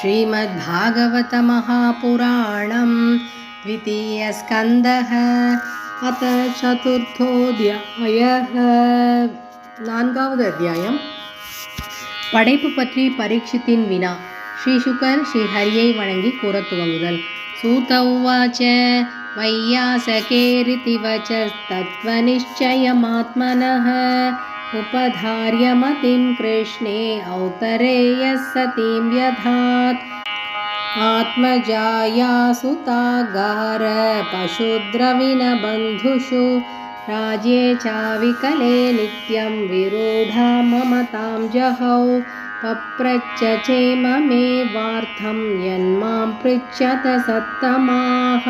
श्रीमद्भागवत महापुराणं द्वितीयस्कन्धः अथ चतुर्थोऽध्यायः நான்காவது அத்தியாயம் படைப்பு பற்றி பரீட்சித்தின் வினா. ஸ்ரீசுகர் ஸ்ரீஹரியை வணங்கி கூறத் துவங்குதல். சூத உவாச்ச வையாசகேரிதி வச்சஸ்தத்வநிச்சயமாத்மனः उपधार्य मतिं कृष्णे औतरेयः सतीं व्यधात् आत्मजाया सुतागार पशुद्रविणबन्धुषु राज्ये चाविकले नित्यं विरूढा ममतां जहौ पप्रच्छ चेममे वार्थं यन्मां पृच्छत सत्तमाः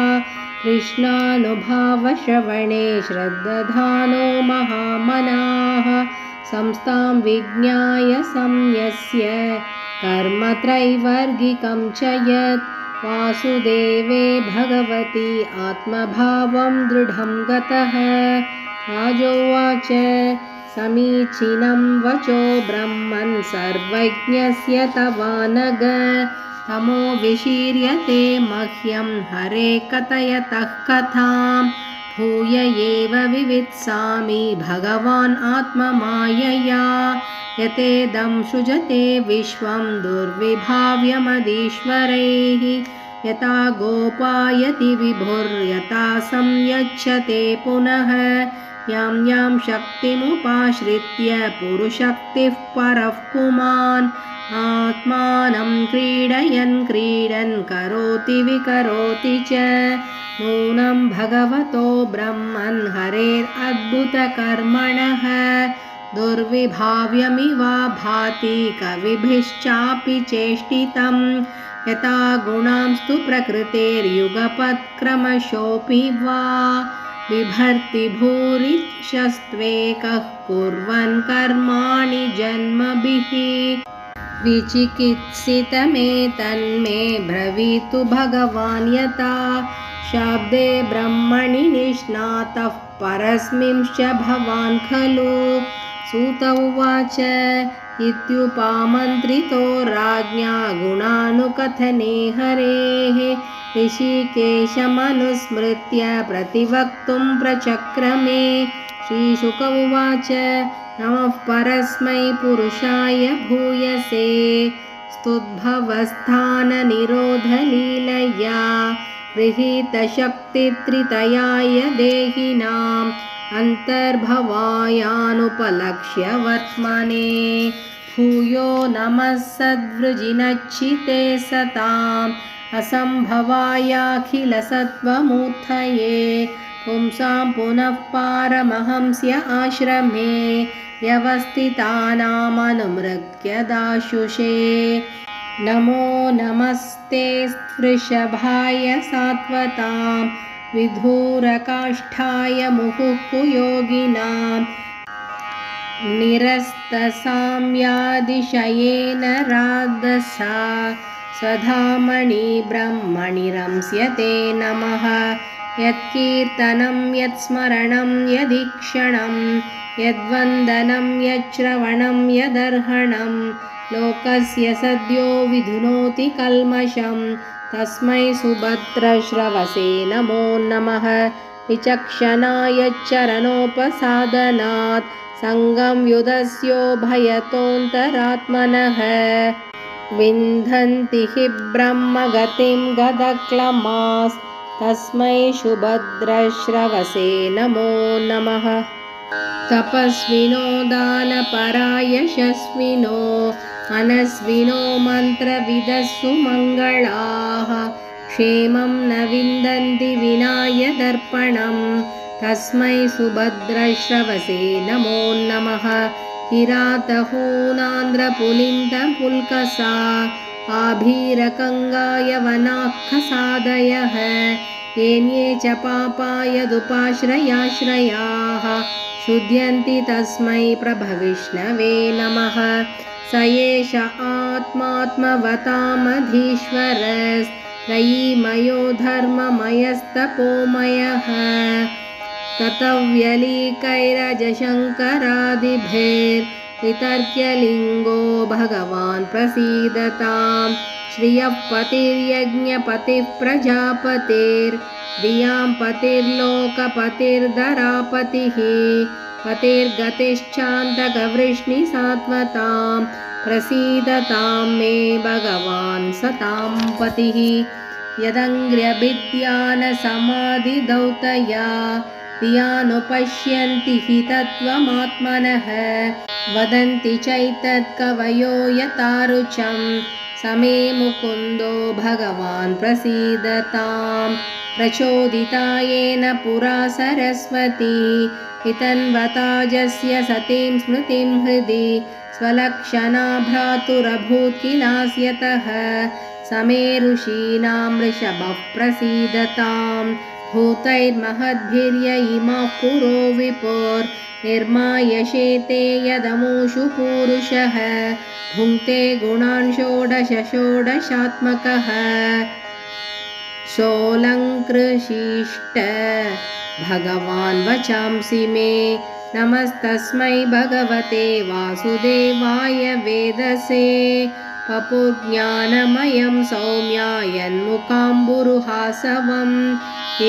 कृष्णानुभावश्रवणे श्रद्दधानो महामनाः संस्थां विज्ञाय संयस्य कर्मत्रैवर्गिकं च यत् वासुदेवे भगवती आत्मभावं दृढं गतः. राजोवाच समीचीनं वचो ब्रह्मन् सर्वज्ञस्य तवानग तमो विशीर्यते मह्यं हरे कथयतः कथां भूय एव विवित्सामि भगवान् आत्ममायया यतेदं सृजते विश्वं दुर्विभाव्यमदीश्वरैः यथा गोपायति विभुर्यथा संयच्छते पुनः यां यां शक्तिमुपाश्रित्य पुरुशक्तिः परः पुमान् आत्मानं क्रीडयन् क्रीडन् करोति विकरोति च नूनं भगवतो ब्रह्मन् हरेरद्भुतकर्मणः दुर्विभाव्यमिवा भाति कविभिश्चापि चेष्टितं यथा गुणांस्तु प्रकृतेर्युगपत्क्रमशोऽपि वा बिभर्ति भूरिशस्त्वेकः कुर्वन् कर्माणि जन्मभिः विचिकित्सितमेतन्मे ब्रवीतु भगवान् यथा शाब्दे ब्रह्मणि निष्णातः परस्मिंश्च भवान् खलु. सूत उवाच इत्युपमन्त्रितो राज्ञा गुणानुकथने हरेः ऋषिकेशमनुस्मृत्य प्रतिवक्तुं प्रचक्रमे. श्रीशुक उवाच नमः परस्मै पुरुषाय भूयसे स्तुद्भवस्थाननिरोधलीलया गृहीतशक्तित्रितयाय देहिनाम् अन्तर्भवायानुपलक्ष्य वर्त्मने भूयो नमः सद्वृजिनच्चिते सताम् असम्भवायाखिलसत्त्वमूर्तये पुंसां पुनः पारमहंस्य आश्रमे व्यवस्थितानामनुमृत्य दाशुषे. नमो नमस्ते वृषभाय सात्वतां विधूरकाष्ठाय मुहुः निरस्तसाम्यादिशयेन राधसा स्वधामणि ब्रह्मणि रंस्यते नमः. यत्कीर्तनं यत्स्मरणं यदीक्षणं यद्वन्दनं यच्छ्रवणं यदर्हणं लोकस्य सद्यो विधुनोति कल्मषं तस्मै सुभद्रश्रवसे नमो नमः. विचक्षणाय चरणोपसादनात् सङ्गं युधस्योभयतोऽन्तरात्मनः विन्धन्ति हि ब्रह्मगतिं गदक्लमास् तस्मै सुभद्रश्रवसे नमो नमः. तपस्विनो दानपरायशस्विनो मनस्विनो मन्त्रविदः सुमङ्गलाः क्षेमं न विन्दन्ति विना यदर्पणं तस्मै सुभद्रश्रवसे नमो नमः. किरातहूनान्द्रपुलिन्दपुल्कसा आभीरकङ्गायवनाखसादयः येन्ये च पापा यदुपाश्रयाश्रयाः शुध्यन्ति तस्मै प्रभविष्णवे नमः. स एष आत्मात्मवतामधीश्वरस्त्रयीमयो धर्ममयस्तपोमयः ततव्यलीकैरजशङ्करादिभिर्वितर्क्यलिङ्गो भगवान् प्रसीदताम् श्रियः पतिर्यज्ञपतिः प्रजापतिर्धियां पतिर्लोकपतिर्धरापतिः पतिर्गतिश्चान्तकवृष्णिसात्वतां प्रसीदतां मे भगवान् सतां पतिः यदङ्घ्र्यभिद्यानसमाधिदौतया धियानुपश्यन्ति हि तत्त्वमात्मनः वदन्ति चैतत्कवयो यथारुचं समे मुकुन्दो भगवान् प्रसीदतां प्रचोदिता येन पुरा सरस्वती हितन्वताजस्य सतीं स्मृतिं हृदि स्वलक्षणा भ्रातुरभूत् किलास्यतः समे ऋषीणां वृषभः प्रसीदतां भूतैर्महद्भिर्य इमः पुरो विपुर्निर्मायशेते यदमुषु पूरुषः भुङ्क्ते गुणान् षोडशात्मकः सोऽलङ्कृशिष्ट भगवान् वचांसि मे नमस्तस्मै भगवते वासुदेवाय वेदसे पपुज्ञानमयं सौम्यायन्मुखाम्बुरुहासवम्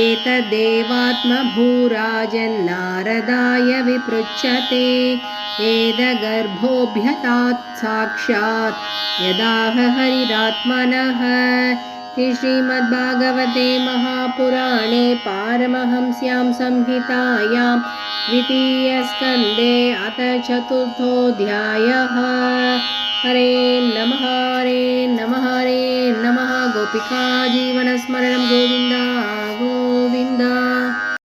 एतदेवात्मभूराजन्नारदाय विपृच्छते वेदगर्भोऽभ्यतात् साक्षात् यदाह हरिरात्मनः श्रीमद्भागवते महापुराणे पारमहंस्यां संहितायां द्वितीयस्कन्धे अथ चतुर्थोऽध्यायः। हरे नमः हरे नमः हरे नमः। गोपिका जीवनस्मरणं गोविन्द।